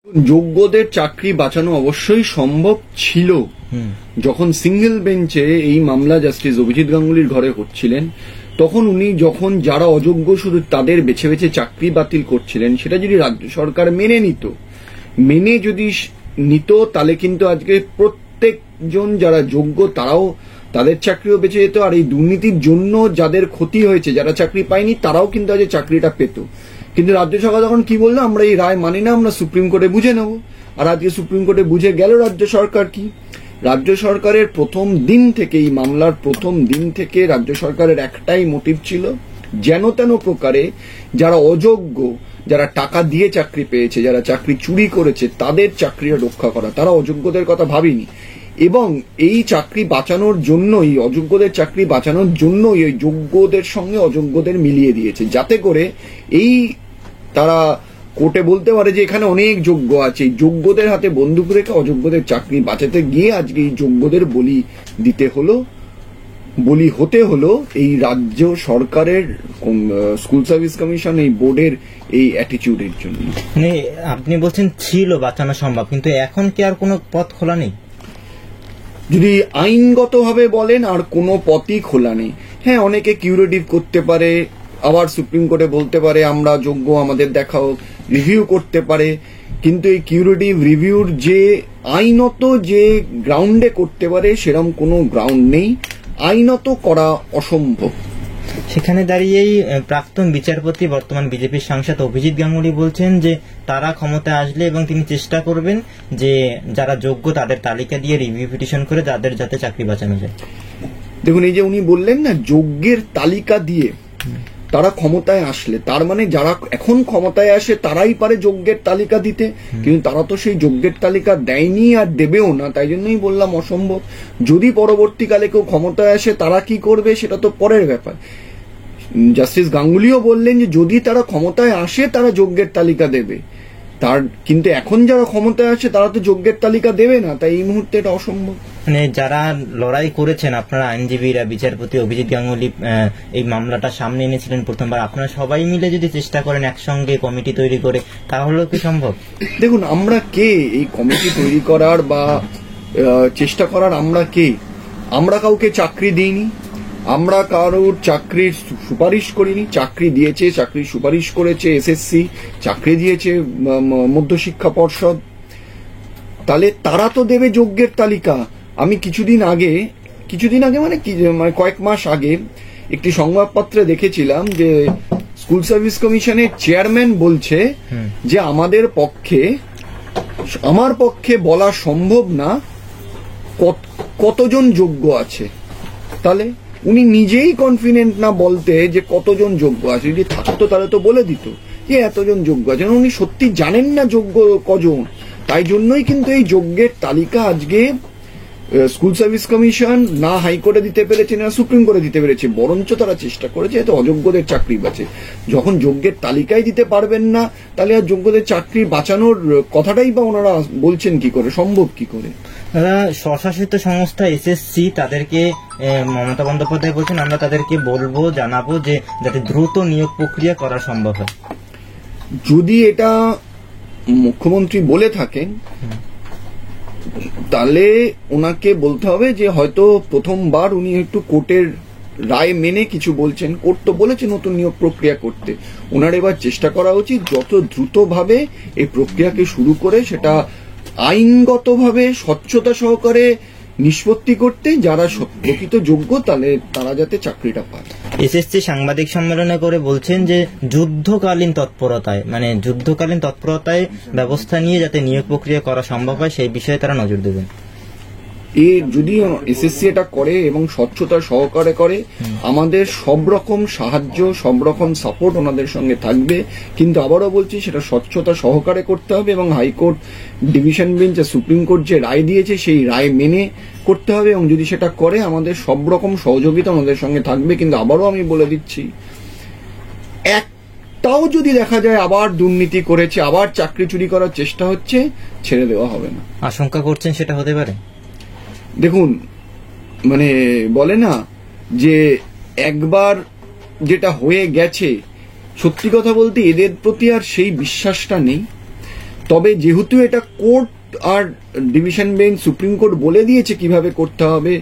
যোগ্যদের চাকরি বাঁচানো অবশ্যই সম্ভব ছিল। যখন সিঙ্গেল বেঞ্চে এই মামলা জাস্টিস অভিজিৎ গাঙ্গুলির ঘরে হচ্ছিলেন, তখন উনি যখন যারা অযোগ্য শুধু তাদের বেছে বেছে চাকরি বাতিল করছিলেন, সেটা যদি রাজ্য সরকার মেনে যদি নিত, তাহলে কিন্তু আজকে প্রত্যেকজন যারা যোগ্য তারাও তাদের চাকরিও বেঁচে যেত, আর এই দুর্নীতির জন্য যাদের ক্ষতি হয়েছে, যারা চাকরি পায়নি, তারাও কিন্তু আজ চাকরিটা পেত। কিন্তু রাজ্য সরকার তখন কি বললো, আমরা এই রায় মানি না, আমরা সুপ্রিম কোর্টে বুঝে নেব। আর আজকে সুপ্রিম কোর্টে বুঝে গেল রাজ্য সরকার। কি রাজ্য সরকারের প্রথম দিন থেকে, এই মামলার প্রথম দিন থেকে রাজ্য সরকারের একটাই মোটিভ ছিল, যেন তেন প্রকারে যারা অযোগ্য, যারা টাকা দিয়ে চাকরি পেয়েছে, যারা চাকরি চুরি করেছে, তাদের চাকরিটা রক্ষা করা। তারা অযোগ্যদের কথা ভাবেনি, এবং এই চাকরি বাঁচানোর জন্যই, অযোগ্যদের চাকরি বাঁচানোর জন্যই ওই যোগ্যদের সঙ্গে অযোগ্যদের মিলিয়ে দিয়েছে, যাতে করে এই তারা কোর্টে বলতে পারে যে এখানে অনেক যোগ্য আছে। এই যোগ্যদের হাতে বন্দুক রেখে অযোগ্যদের চাকরি বাঁচাতে গিয়ে আজকে এই যোগ্যদের বলি হতে হলো এই রাজ্য সরকারের স্কুল সার্ভিস কমিশন, এই বোর্ডের এই অ্যাটিটিউডের জন্য। মানে আপনি বলছেন ছিল বাঁচানো সম্ভব, কিন্তু এখন কি আর কোনো পথ খোলা নেই? যদি আইনগতভাবে বলেন, আর কোনো পথই খোলা নেই। হ্যাঁ, অনেকে কিউরেটিভ করতে পারে, আবার সুপ্রিম কোর্টে বলতে পারে আমরা যোগ্য, আমাদের দেখাও, রিভিউ করতে পারে, কিন্তু এই কিউরেটিভ রিভিউর যে আইনত যে গ্রাউন্ডে করতে পারে সেরকম কোনো গ্রাউন্ড নেই, আইনত করা অসম্ভব। সেখানে দাঁড়িয়েই প্রাক্তন বিচারপতি, বর্তমান বিজেপির সাংসদ অভিজিৎ গাঙ্গুলি বলছেন যে তারা ক্ষমতায় আসলে, এবং তিনি চেষ্টা করবেন যে যারা যোগ্য তাদের তালিকা দিয়ে রিভিউ পিটিশন করে যাদের যাতে চাকরি বাঁচানো যায়। দেখুন, এই যে উনি বললেন না, যোগ্যের তালিকা দিয়ে তারা ক্ষমতায় আসলে, তার মানে যারা এখন ক্ষমতায় আসে তারাই পারে যোগ্যের তালিকা দিতে, কিন্তু তারা তো সেই যোগ্যের তালিকা দেয়নি আর দেবেও না। তাই জন্যই বললাম অসম্ভব। যদি পরবর্তীকালে কেউ ক্ষমতায় আসে, তারা কি করবে সেটা তো পরের ব্যাপার। জাস্টিস গাঙ্গুলিও বললেন যে যদি তারা ক্ষমতায় আসে তারা যোগ্যের তালিকা দেবে, কিন্তু এখন যারা ক্ষমতায় আসে তারা তো যোগ্যের তালিকা দেবে না, তাই এই মুহূর্তে এটা অসম্ভব। মানে যারা লড়াই করেছেন, আপনারা আইনজীবীরা, বিচারপতি অভিজিৎ গাঙ্গুলি এই মামলাটা সামনে এনেছিলেন প্রথমবার, আপনারা সবাই মিলে যদি চেষ্টা করেন একসঙ্গে কমিটি তৈরি করে, তাহলেও কি সম্ভব? দেখুন, আমরা কে এই কমিটি তৈরি করার বা চেষ্টা করার? আমরা কাউকে চাকরি দিইনি, আমরা কারোর চাকরির সুপারিশ করিনি। চাকরি দিয়েছে, চাকরির সুপারিশ করেছে এসএসসি, চাকরি দিয়েছে মধ্যশিক্ষা পর্ষদ, তাহলে তারা তো দেবে যোগ্যের তালিকা। আমি কিছুদিন আগে মানে কয়েক মাস আগে একটি সংবাদপত্রে দেখেছিলাম যে স্কুল সার্ভিস কমিশনের চেয়ারম্যান বলছে যে আমার পক্ষে বলা সম্ভব না কতজন যোগ্য আছে। তাহলে উনি নিজেই কনফিডেন্ট না বলতে যে কতজন যোগ্য আছে। যদি থাকতো তাহলে তো বলে দিত যে এতজন যোগ্য আছে। উনি সত্যি জানেন না যোগ্য কজন, তাই জন্যই কিন্তু এই যোগ্যের তালিকা আজকে স্কুল সার্ভিস কমিশন না হাইকোর্টে দিতে পেরেছে, না সুপ্রিম কোর্টে দিতে পেরেছে, বরঞ্চ তারা চেষ্টা করেছে এতে অযোগ্যদের চাকরি বাঁচে। যখন যোগ্যের তালিকায় দিতে পারবেন না, তাহলে আর যোগ্যদের চাকরি বাঁচানোর কথাটাই বা ওনারা বলছেন কি করে, সম্ভব কি করে? স্বশাসিত সংস্থা এসএসসি, তাদেরকে মমতা বন্দ্যোপাধ্যায় বলছেন আমরা তাদেরকে জানাবো যে যাতে দ্রুত নিয়োগ প্রক্রিয়া করা সম্ভব হয়। যদি এটা মুখ্যমন্ত্রী বলে থাকেন, তাহলে ওনাকে বলতে হবে যে হয়তো প্রথমবার উনি একটু কোর্টের রায় মেনে কিছু বলছেন। কোর্ট তো বলেছে নতুন নিয়োগ প্রক্রিয়া করতে, ওনার এবার চেষ্টা করা উচিত যত দ্রুতভাবে এই প্রক্রিয়াকে শুরু করে সেটা আইনগতভাবে স্বচ্ছতা সহকারে নিষ্পত্তি করতে, যারা প্রকৃত যোগ্য তাহলে তারা যাতে চাকরিটা পায়। এসএসসি সাংবাদিক সম্মেলনে করে বলছেন যে যুদ্ধকালীন তৎপরতায় ব্যবস্থা নিয়ে যাতে নিয়োগ প্রক্রিয়া করা সম্ভব হয় সেই বিষয়ে তারা নজর দেবেন। যদি এসএসসি এটা করে এবং স্বচ্ছতা সহকারে করে, আমাদের সব রকম সাহায্য, সব রকম সাপোর্ট ওনাদের সঙ্গে থাকবে। কিন্তু আবারও বলছি, সেটা স্বচ্ছতা সহকারে করতে হবে এবং high court, division bench, supreme court যে রায় দিয়েছে সেই রায় মেনে করতে হবে। এবং যদি সেটা করে, আমাদের সব রকম সহযোগিতা ওনাদের সঙ্গে থাকবে। কিন্তু আবারও আমি বলে দিচ্ছি, একটাও যদি দেখা যায় আবার দুর্নীতি করেছে, আবার চাকরি চুরি করার চেষ্টা হচ্ছে, ছেড়ে দেওয়া হবে না। আশঙ্কা করছেন সেটা হতে পারে? দেখুন, মানে বলে না যে একবার যেটা হয়ে গেছে, সত্যি কথা বলতে এদের প্রতি আর সেই বিশ্বাসটা নেই। তবে যেহেতু এটা কোর্ট আর ডিভিশন বেঞ্চ সুপ্রিম কোর্ট বলে দিয়েছে কিভাবে করতে হবে,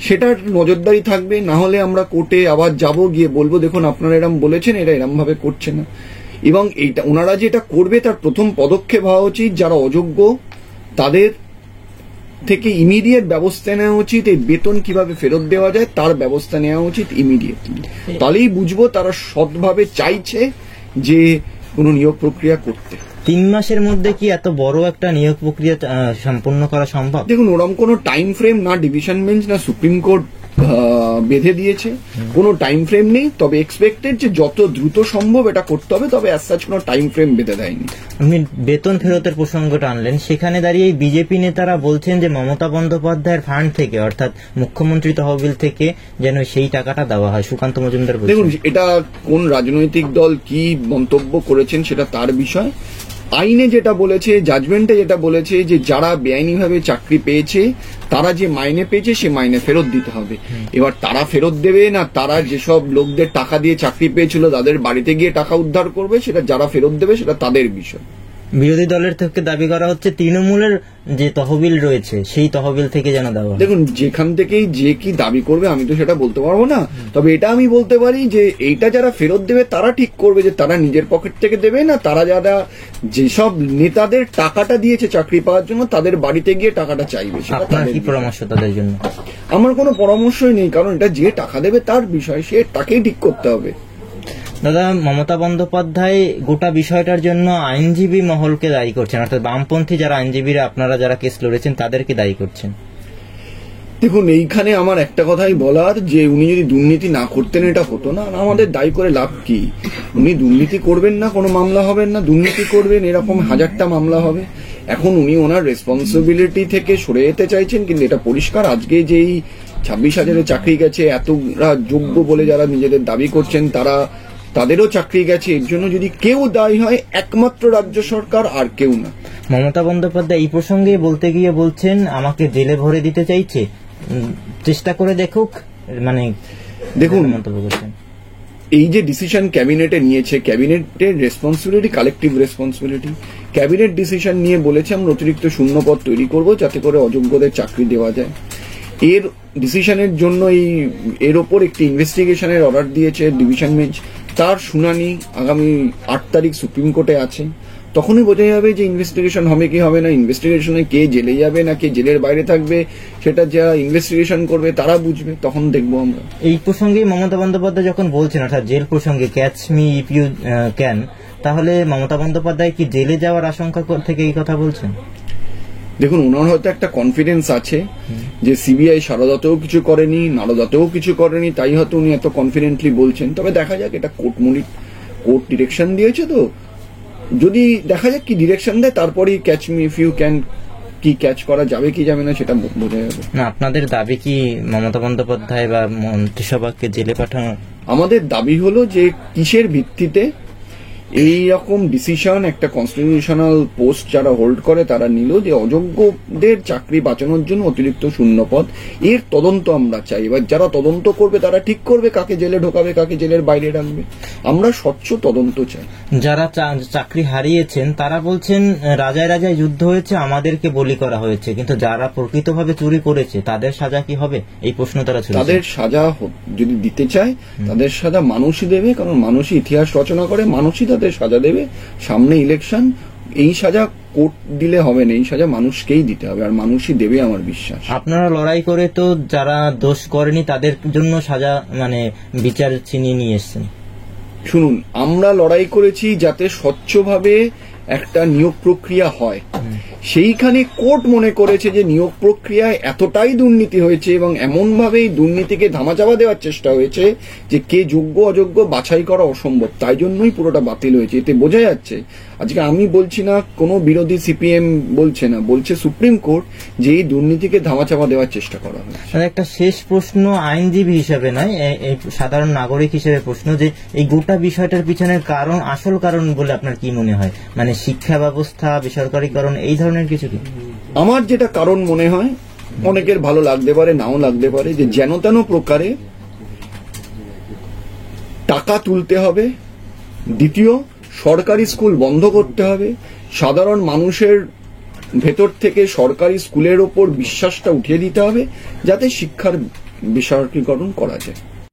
সেটার নজরদারি থাকবে। না হলে আমরা কোর্টে আবার যাব, গিয়ে বলবো দেখুন আপনারা এরম বলেছেন, এটা এরম ভাবে করছে না। এবং এইটা ওনারা যেটা করবে তার প্রথম পদক্ষেপ হওয়া উচিত, যারা অযোগ্য তাদের থেকে ইমিডিয়েট ব্যবস্থা নেওয়া উচিত। এই বেতন কিভাবে ফেরত দেওয়া যায় তার ব্যবস্থা নেওয়া উচিত ইমিডিয়েটলি। তাহলেই বুঝবো তারা সৎভাবে চাইছে যে কোনো নিয়োগ প্রক্রিয়া করতে। 3 মাসের মধ্যে কি এত বড় একটা নিয়োগ প্রক্রিয়া সম্পন্ন করা সম্ভব? দেখুন, ওরকম কোনো টাইম ফ্রেম না ডিভিশন বেঞ্চ না সুপ্রিম কোর্ট বেঁধে দিয়েছে, কোনো টাইম ফ্রেম নেই। তবে এক্সপেক্টেড যে যত দ্রুত সম্ভব এটা করতে হবে, তবে অ্যাজ সাচ কোনো টাইম ফ্রেম বেঁধে দেয়নি। আপনি বেতন ফেরতের প্রসঙ্গটা আনলেন, সেখানে দাঁড়িয়ে বিজেপি নেতারা বলছেন যে মমতা বন্দ্যোপাধ্যায়ের ফান্ড থেকে, অর্থাৎ মুখ্যমন্ত্রী তহবিল থেকে যেন সেই টাকাটা দেওয়া হয়। সুকান্ত মজুমদার বলছেন। দেখুন, এটা কোন রাজনৈতিক দল কি মন্তব্য করেছেন সেটা তার বিষয়। আইনে যেটা বলেছে, জাজমেন্টে যেটা বলেছে যে যারা বেআইনিভাবে চাকরি পেয়েছে তারা যে মাইনে পেয়েছে সে মাইনে ফেরত দিতে হবে। এবার তারা ফেরত দেবে না তারা যেসব লোকদের টাকা দিয়ে চাকরি পেয়েছিল তাদের বাড়িতে গিয়ে টাকা উদ্ধার করবে, সেটা যারা ফেরত দেবে সেটা তাদের বিষয়। বিরোধী দলের থেকে দাবি করা হচ্ছে তৃণমূলের যে তহবিল রয়েছে সেই তহবিল থেকে যেন দেওয়া। দেখুন, যেখান থেকেই যে কি দাবি করবে আমি তো সেটা বলতে পারবো না, তবে এটা আমি বলতে পারি যে এইটা যারা ফেরত দেবে তারা ঠিক করবে যে তারা নিজের পকেট থেকে দেবে না তারা যারা যেসব নেতাদের টাকাটা দিয়েছে চাকরি পাওয়ার জন্য তাদের বাড়িতে গিয়ে টাকাটা চাইবে। আপনার কি পরামর্শ তাদের জন্য? আমার কোনো পরামর্শই নেই, কারণ এটা যে টাকা দেবে তার বিষয়, সে তাকেই ঠিক করতে হবে। দাদা, মমতা বন্দ্যোপাধ্যায় গোটা বিষয়টার জন্য আইনজীবী মহলকে দায়ী করছেন, অর্থাৎ বামপন্থী যারা আইনজীবীরা আপনারা যারা কেস লড়েছেন তাদেরকে দায়ী করছেন। দেখুন, এইখানে আমার একটা কথাই বলার যে উনি যদি দুর্নীতি না করতেন এটা হতো না। আমাদের দায়ী করে লাভ কি? উনি দুর্নীতি করবেন না, কোনো মামলা হবেন না, দুর্নীতি করবেন এরকম 1000টা মামলা হবে। এখন উনি ওনার রেসপন্সিবিলিটি থেকে সরে যেতে চাইছেন, কিন্তু এটা পরিষ্কার আজকে যেই 26,000 চাকরি গেছে, এতরা যোগ্য বলে যারা নিজেদের দাবি করছেন তাদেরও চাকরি গেছে। এর জন্য যদি কেউ দায়ী হয় একমাত্র রাজ্য সরকার, আর কেউ না। মমতা বন্দ্যোপাধ্যায় এই প্রসঙ্গে বলতে গিয়ে বলছেন আমাকে জেলে ভরে দিতে চাইছে, চেষ্টা করে দেখুক, মানে দেখুন মন্তব্য করছেন। এই যে ডিসিশন ক্যাবিনেটে নিয়েছে, ক্যাবিনেটের responsibility collective responsibility. Cabinet decision নিয়ে বলেছে আমরা অতিরিক্ত শূন্যপদ তৈরি করব যাতে করে অযোগ্যদের চাকরি দেওয়া যায়। এর ডিসিশনের জন্য এর ওপর একটি ইনভেস্টিগেশনের অর্ডার দিয়েছে ডিভিশন বেঞ্চ। তার শুনানি আগামী 8 তারিখ সুপ্রিম কোর্টে আছে। তখনই বোঝা যাবে যে ইনভেস্টিগেশন হবে কি হবে না। ইনভেস্টিগেশনে কে জেলে যাবে না কে জেলের বাইরে থাকবে সেটা যারা ইনভেস্টিগেশন করবে তারা বুঝবে, তখন দেখবো আমরা। এই প্রসঙ্গে মমতা বন্দ্যোপাধ্যায় যখন বলছেন, অর্থাৎ জেল প্রসঙ্গে, catch me if you can, তাহলে মমতা বন্দ্যোপাধ্যায় কি জেলে যাওয়ার আশঙ্কা থেকে এই কথা বলছেন? দেখুন, ওনার হয়তো একটা কনফিডেন্স আছে যে সিবিআই সারদাতেও কিছু করেনি, নারদাতেও কিছু করেনি, তাই হয়তো উনি এত কনফিডেন্টলি বলছেন। তবে দেখা যাক, এটা কোর্ট ডিরেকশন দিয়েছে, তো যদি দেখা যাক কি ডিরেকশন দেয় তারপরেই catch me if you can কি ক্যাচ করা যাবে কি যাবে না সেটা বোঝা যাবে। না, আপনাদের দাবি কি মমতা বন্দ্যোপাধ্যায় বা মন্ত্রিসভাকে জেলে পাঠানো? আমাদের দাবি হলো যে কিসের ভিত্তিতে এই রকম ডিসিশন একটা কনস্টিটিউশনাল পোস্ট যারা হোল্ড করে তারা নিল, যে অযোগ্যদের চাকরি বাঁচানোর জন্য অতিরিক্ত শূন্যপদ। এর তদন্ত আমরা চাই। এবার যারা তদন্ত করবে তারা ঠিক করবে কাকে জেলে ঢোকাবে কাকে জেলের বাইরে রাখবে। আমরা স্বচ্ছ তদন্ত চাই। যারা চাকরি হারিয়েছেন তারা বলছেন রাজায় রাজায় যুদ্ধ হয়েছে, আমাদেরকে বলি করা হয়েছে, কিন্তু যারা প্রকৃতভাবে চুরি করেছে তাদের সাজা কি হবে এই প্রশ্ন তারা ছুড়েছে। তাদের সাজা যদি দিতে চায় তাদের সাজা মানুষই দেবে, কারণ মানুষই ইতিহাস রচনা করে, মানুষই তাদের সাজা দেবে। সামনে ইলেকশন, এই সাজা কোর্ট দিলে হবে না, এই সাজা মানুষকেই দিতে হবে, আর মানুষই দেবে আমার বিশ্বাস। আপনারা লড়াই করে তো যারা দোষ করেনি তাদের জন্য সাজা, মানে বিচার ছিনিয়ে নিয়ে এসছেন। শুনুন, আমরা লড়াই করেছি যাতে স্বচ্ছভাবে একটা নিয়োগ প্রক্রিয়া হয়। সেইখানে কোর্ট মনে করেছে যে নিয়োগ প্রক্রিয়ায় এতটাই দুর্নীতি হয়েছে এবং এমনভাবে এই দুর্নীতিকে ধামাচাপা দেওয়ার চেষ্টা হয়েছে যে কে যোগ্য অযোগ্য বাছাই করা অসম্ভব, তাই জন্যই পুরোটা বাতিল হয়েছে। এতে বোঝা যাচ্ছে, আজকে আমি বলছি না, কোনো বিরোধী সিপিএম বলছে না, বলছে সুপ্রিম কোর্ট যে এই দুর্নীতিকে ধামাচাপা দেওয়ার চেষ্টা করা হয়েছে। একটা শেষ প্রশ্ন, আইনজীবী হিসেবে নয়, এই সাধারণ নাগরিক হিসেবে প্রশ্ন, যে এই গোটা বিষয়টার পিছনের কারণ, আসল কারণ বলে আপনার কি মনে হয়? মানে শিক্ষা ব্যবস্থা, বেসরকারীকরণ, এই ধরনের কিছু কি? আমার যেটা কারণ মনে হয়, অনেকের ভালো লাগতে পারে নাও লাগতে পারে, যে যেন তেন প্রকারে টাকা তুলতে হবে। দ্বিতীয়, সরকারি স্কুল বন্ধ করতে হবে। সাধারণ মানুষের ভেতর থেকে সরকারি স্কুলের ওপর বিশ্বাসটা উঠিয়ে দিতে হবে, যাতে শিক্ষার বেসরকারীকরণ করা যায়।